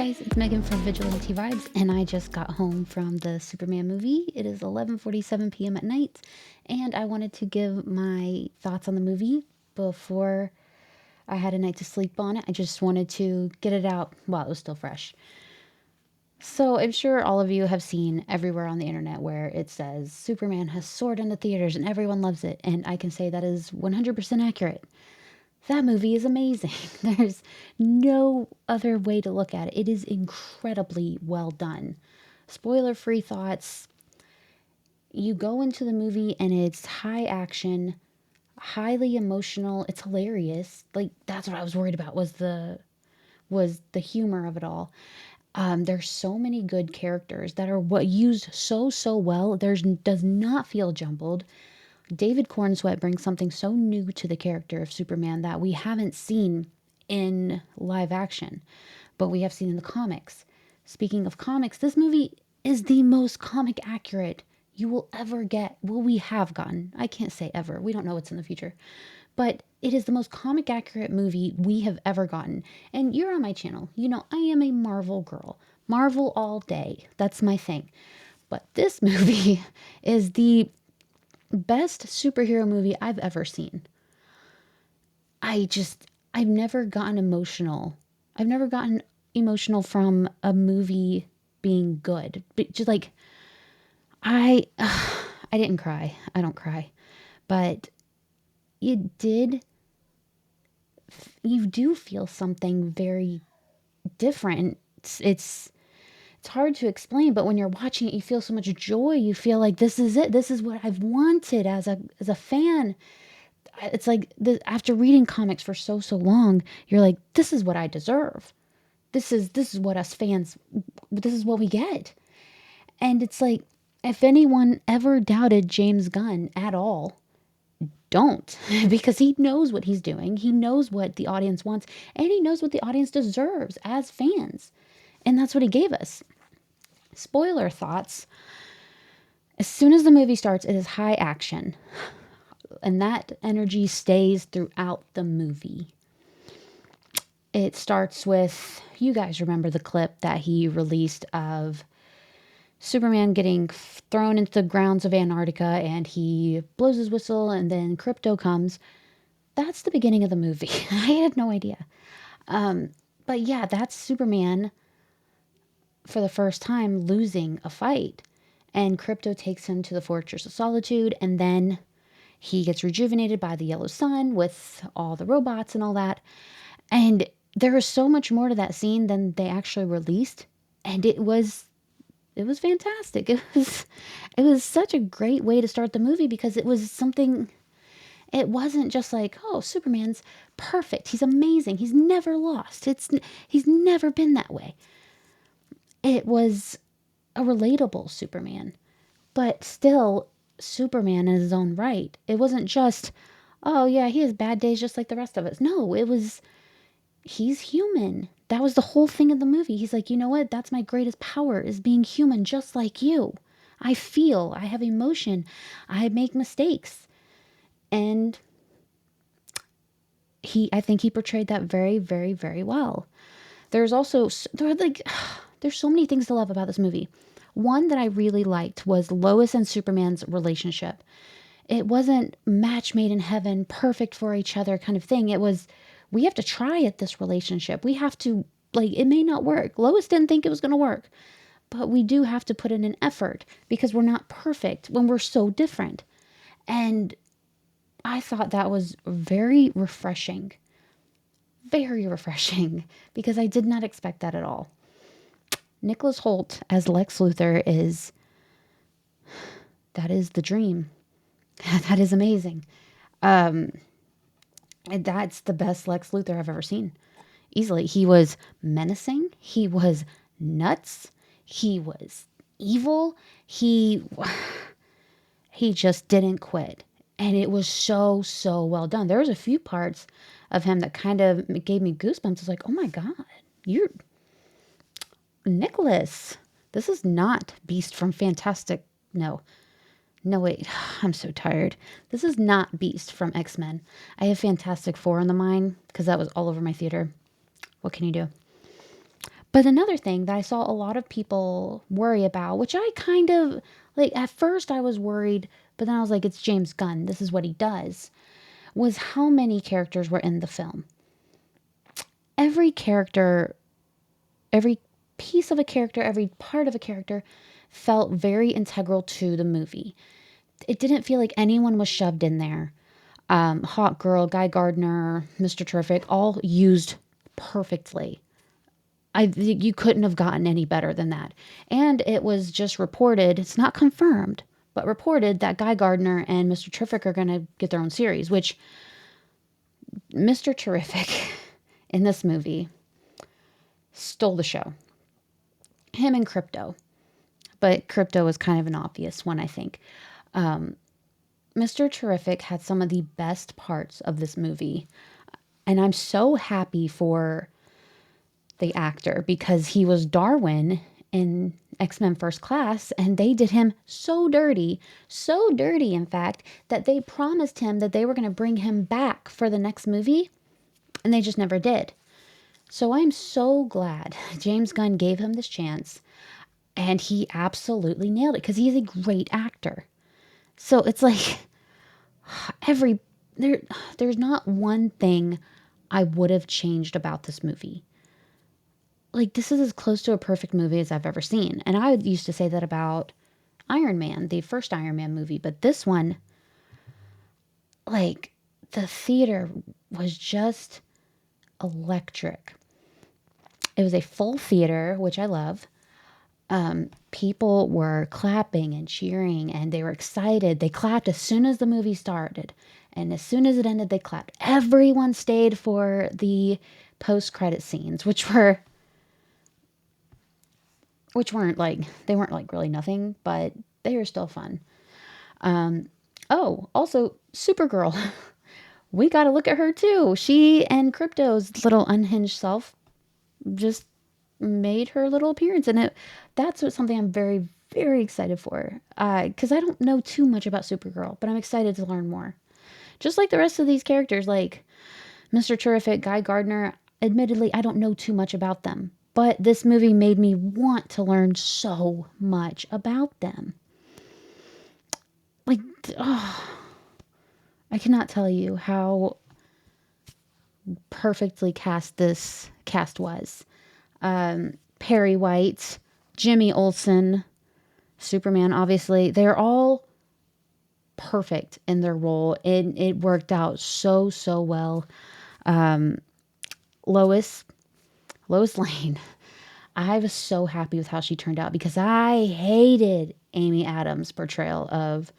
guys, it's Megan from Vigilante Vibes, and I just got home from the Superman movie. It is 11:47 p.m. at night, and I wanted to give my thoughts on the movie before I had a night to sleep on it. I just wanted to get it out while it was still fresh. So I'm sure all of you have seen everywhere on the internet where it says Superman has soared into theaters and everyone loves it, and I can say that is 100% accurate. That movie is amazing. There's no other way to look at it. It is incredibly well done. Spoiler free thoughts. You go into the movie and it's high action, highly emotional. It's hilarious. Like that's what I was worried about was the humor of it all. There's so many good characters that are what used so well. There's does not feel jumbled. David Cornsweet brings something so new to the character of Superman that we haven't seen in live action, but we have seen in the comics. Speaking of comics, this movie is the most comic accurate you will ever get. Well, we have gotten. I can't say ever. We don't know what's in the future. But it is the most comic accurate movie we have ever gotten. And you're on my channel. You know, I am a Marvel girl. Marvel all day. That's my thing. But this movie is the best superhero movie I've ever seen. I've never gotten emotional. I've never gotten emotional from a movie being good. But just like, I, I didn't cry. I don't cry. But it did, you do feel something very different. It's hard to explain, but when you're watching it, you feel so much joy. You feel like this is it. This is what I've wanted as a fan. It's like after reading comics for so long, you're like, this is what I deserve. This is what us fans, this is what we get. And it's like, if anyone ever doubted James Gunn at all, don't, because he knows what he's doing. He knows what the audience wants, and he knows what the audience deserves as fans. And that's what he gave us. Spoiler thoughts. As soon as the movie starts, it is high action. And that energy stays throughout the movie. It starts with, you guys remember the clip that he released of Superman getting thrown into the grounds of Antarctica and he blows his whistle and then Krypto comes. That's the beginning of the movie. I had no idea. But yeah, that's Superman for the first time losing a fight. And Krypto takes him to the Fortress of Solitude, and then he gets rejuvenated by the yellow sun with all the robots and all that. And there is so much more to that scene than they actually released. And it was fantastic. It was such a great way to start the movie because it was something, it wasn't just like, oh, Superman's perfect. He's amazing. He's never lost. He's never been that way. It was a relatable Superman, but still Superman in his own right. It wasn't just, oh yeah, he has bad days just like the rest of us. No, it was, he's human. That was the whole thing of the movie. He's like, you know what? That's my greatest power is being human just like you. I feel, I have emotion, I make mistakes. And I think he portrayed that very well. There's also, there's so many things to love about this movie. One that I really liked was Lois and Superman's relationship. It wasn't match made in heaven, perfect for each other kind of thing. It was, we have to try at this relationship. We have to, like, it may not work. Lois didn't think it was going to work, but we do have to put in an effort because we're not perfect when we're so different. And I thought that was very refreshing because I did not expect that at all. Nicholas Hoult as Lex Luthor that is the dream. That is amazing. And that's the best Lex Luthor I've ever seen. Easily. He was menacing. He was nuts. He was evil. He just didn't quit. And it was so well done. There was a few parts of him that kind of gave me goosebumps. It's like, oh my God, you're Nicholas. This is not Beast from Fantastic. No. No, wait. I'm so tired. This is not Beast from X-Men. I have Fantastic Four on the mind because that was all over my theater. What can you do? But another thing that I saw a lot of people worry about, which I kind of like at first I was worried, but then I was like, it's James Gunn. This is what he does. Was how many characters were in the film. Every character, every piece of a character, every part of a character felt very integral to the movie. It didn't feel like anyone was shoved in there. Hawk Girl, Guy Gardner, Mr. Terrific, all used perfectly. I think you couldn't have gotten any better than that. And it was just reported, it's not confirmed, but reported that Guy Gardner and Mr. Terrific are going to get their own series, which Mr. Terrific in this movie stole the show. Him and Crypto. But Crypto was kind of an obvious one, I think. Mr. Terrific had some of the best parts of this movie. And I'm so happy for the actor because he was Darwin in X-Men First Class, and they did him so dirty, in fact, that they promised him that they were going to bring him back for the next movie, and they just never did. So I'm so glad James Gunn gave him this chance, and he absolutely nailed it because he's a great actor. So it's like there's not one thing I would have changed about this movie. Like, this is as close to a perfect movie as I've ever seen. And I used to say that about Iron Man, the first Iron Man movie. But this one, like, the theater was just electric. It was a full theater, which I love. People were clapping and cheering and they were excited. They clapped as soon as the movie started. And as soon as it ended, they clapped. Everyone stayed for the post-credit scenes, which weren't like, they weren't like really nothing, but they were still fun. Oh, also Supergirl. We got to look at her too. She and Crypto's little unhinged self just made her little appearance, and that's something I'm very, very excited for. Because I don't know too much about Supergirl, but I'm excited to learn more. Just like the rest of these characters, like Mr. Terrific, Guy Gardner. Admittedly, I don't know too much about them, but this movie made me want to learn so much about them. Like, oh, I cannot tell you how perfectly cast this cast was. Perry White, Jimmy Olsen, Superman, obviously, they're all perfect in their role. It worked out so, so well. Lois Lane. I was so happy with how she turned out because I hated Amy Adams' portrayal of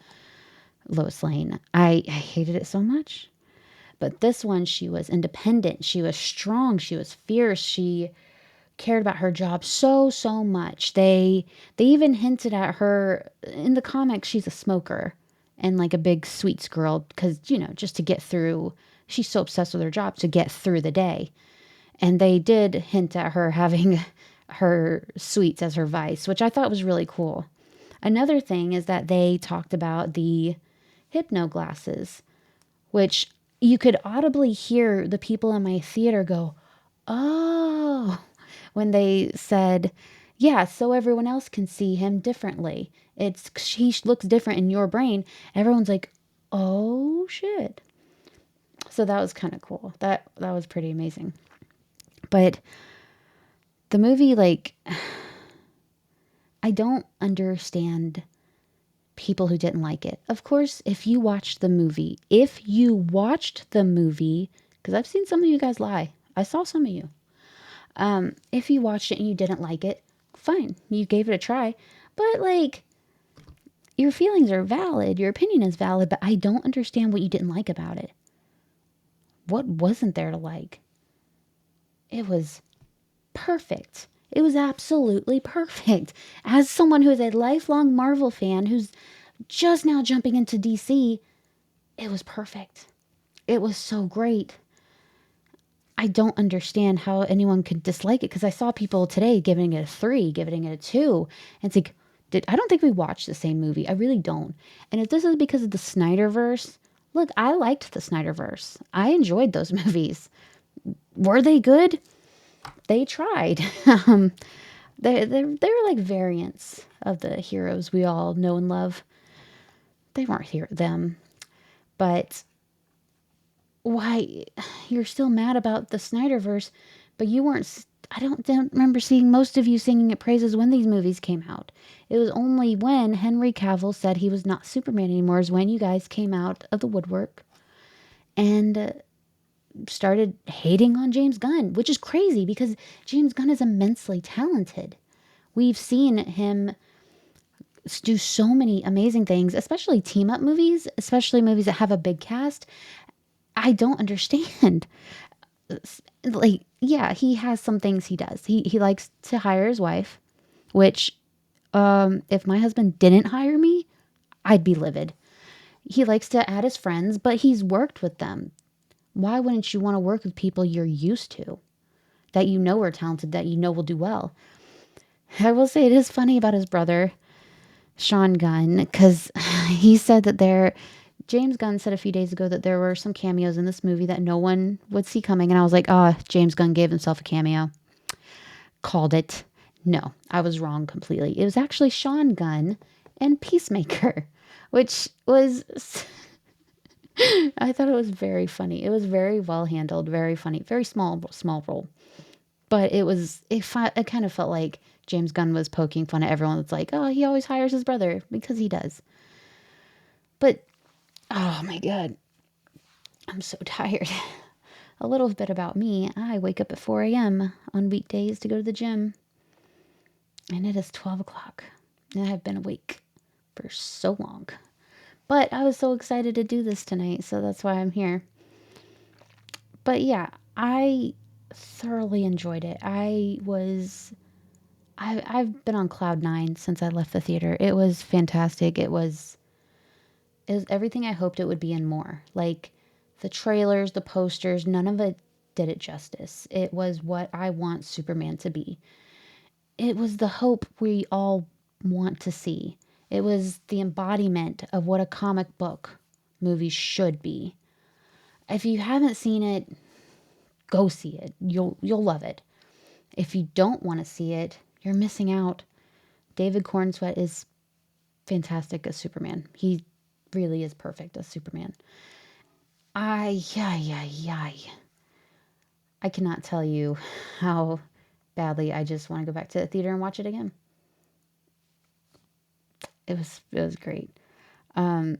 Lois Lane. I hated it so much. But this one, she was independent. She was strong. She was fierce. She cared about her job so, so much. They even hinted at her in the comics. She's a smoker and like a big sweets girl because, just to get through. She's so obsessed with her job to get through the day. And they did hint at her having her sweets as her vice, which I thought was really cool. Another thing is that they talked about the hypno glasses, which you could audibly hear the people in my theater go, oh, when they said, yeah, so everyone else can see him differently. He looks different in your brain. Everyone's like, oh shit. So that was kind of cool. That was pretty amazing. But the movie, like, I don't understand people who didn't like it. Of course, if you watched the movie, because I've seen some of you guys lie. I saw some of you. If you watched it and you didn't like it, fine. You gave it a try. But, like, your feelings are valid. Your opinion is valid, but I don't understand what you didn't like about it. What wasn't there to like? It was perfect. It was absolutely perfect. As someone who is a lifelong Marvel fan who's just now jumping into DC, it was perfect. It was so great. I don't understand how anyone could dislike it because I saw people today giving it a 3, giving it a 2. And it's like, I don't think we watched the same movie. I really don't. And if this is because of the Snyderverse, look, I liked the Snyderverse. I enjoyed those movies. Were they good? they tried. um, they're like variants of the heroes we all know and love. They weren't them, but why you're still mad about the Snyderverse, but you weren't. I don't remember seeing most of you singing it praises when these movies came out. It was only when Henry Cavill said he was not Superman anymore is when you guys came out of the woodwork and started hating on James Gunn, which is crazy because James Gunn is immensely talented. We've seen him do so many amazing things, especially team up movies, especially movies that have a big cast. I don't understand. Like, yeah, he has some things he does. He likes to hire his wife, which if my husband didn't hire me, I'd be livid. He likes to add his friends, but he's worked with them. Why wouldn't you want to work with people you're used to, that you know are talented, that you know will do well? I will say it is funny about his brother, Sean Gunn, because he said that James Gunn said a few days ago that there were some cameos in this movie that no one would see coming. And I was like, James Gunn gave himself a cameo. Called it. No, I was wrong completely. It was actually Sean Gunn and Peacemaker, which was, I thought it was very funny. It was very well handled, very funny, very small role. But it kind of felt like James Gunn was poking fun at everyone that's like, oh, he always hires his brother, because he does. But, oh my God, I'm so tired. A little bit about me. I wake up at 4 a.m. on weekdays to go to the gym. And it is 12 o'clock. And I've been awake for so long. But I was so excited to do this tonight, so that's why I'm here. But yeah, I thoroughly enjoyed it. I've been on cloud nine since I left the theater. It was fantastic. It was everything I hoped it would be and more. Like the trailers, the posters, none of it did it justice. It was what I want Superman to be. It was the hope we all want to see. It was the embodiment of what a comic book movie should be. If you haven't seen it, go see it. You'll love it. If you don't want to see it, you're missing out. David Cornsweet is fantastic as Superman. He really is perfect as Superman. Yeah. I cannot tell you how badly I just want to go back to the theater and watch it again. It was great. I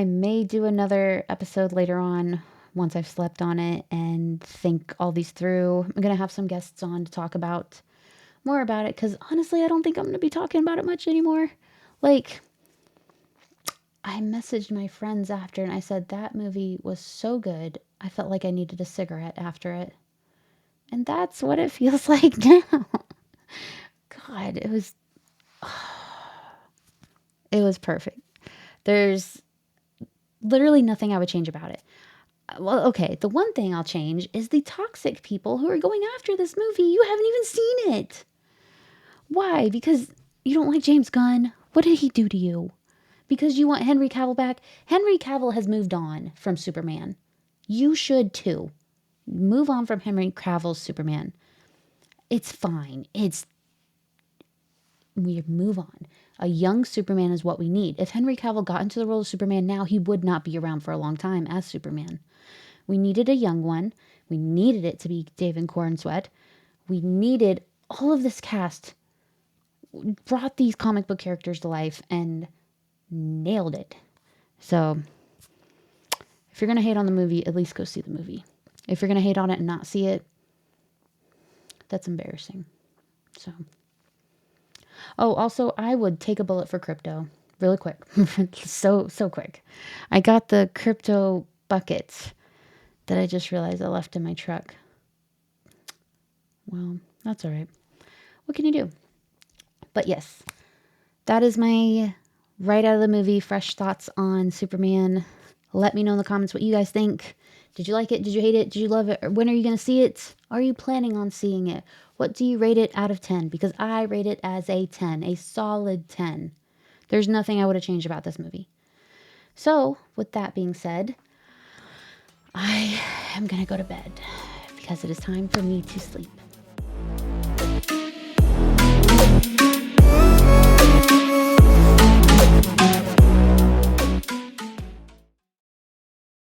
may do another episode later on once I've slept on it and think all these through. I'm going to have some guests on to talk about more about it because honestly, I don't think I'm going to be talking about it much anymore. Like, I messaged my friends after and I said that movie was so good, I felt like I needed a cigarette after it. And that's what it feels like now. God, it was perfect. There's literally nothing I would change about it. Well, okay, the one thing I'll change is the toxic people who are going after this movie. You haven't even seen it. Why? Because you don't like James Gunn? What did he do to you? Because you want Henry Cavill back? Henry Cavill has moved on from Superman. You should too. Move on from Henry Cavill's Superman. It's fine. We move on. A young Superman is what we need. If Henry Cavill got into the role of Superman now, he would not be around for a long time as Superman. We needed a young one. We needed it to be David Corenswet. We needed all of this cast, brought these comic book characters to life and nailed it. So if you're going to hate on the movie, at least go see the movie. If you're going to hate on it and not see it, that's embarrassing. So, oh, also, I would take a bullet for crypto really quick. so quick. I got the crypto buckets that I just realized I left in my truck. Well, that's all right. What can you do? But yes, that is my right out of the movie fresh thoughts on Superman. Let me know in the comments what you guys think. Did you like it? Did you hate it? Did you love it? Or when are you going to see it? Are you planning on seeing it? What do you rate it out of 10? Because I rate it as a 10, a solid 10. There's nothing I would have changed about this movie. So, with that being said, I am going to go to bed because it is time for me to sleep.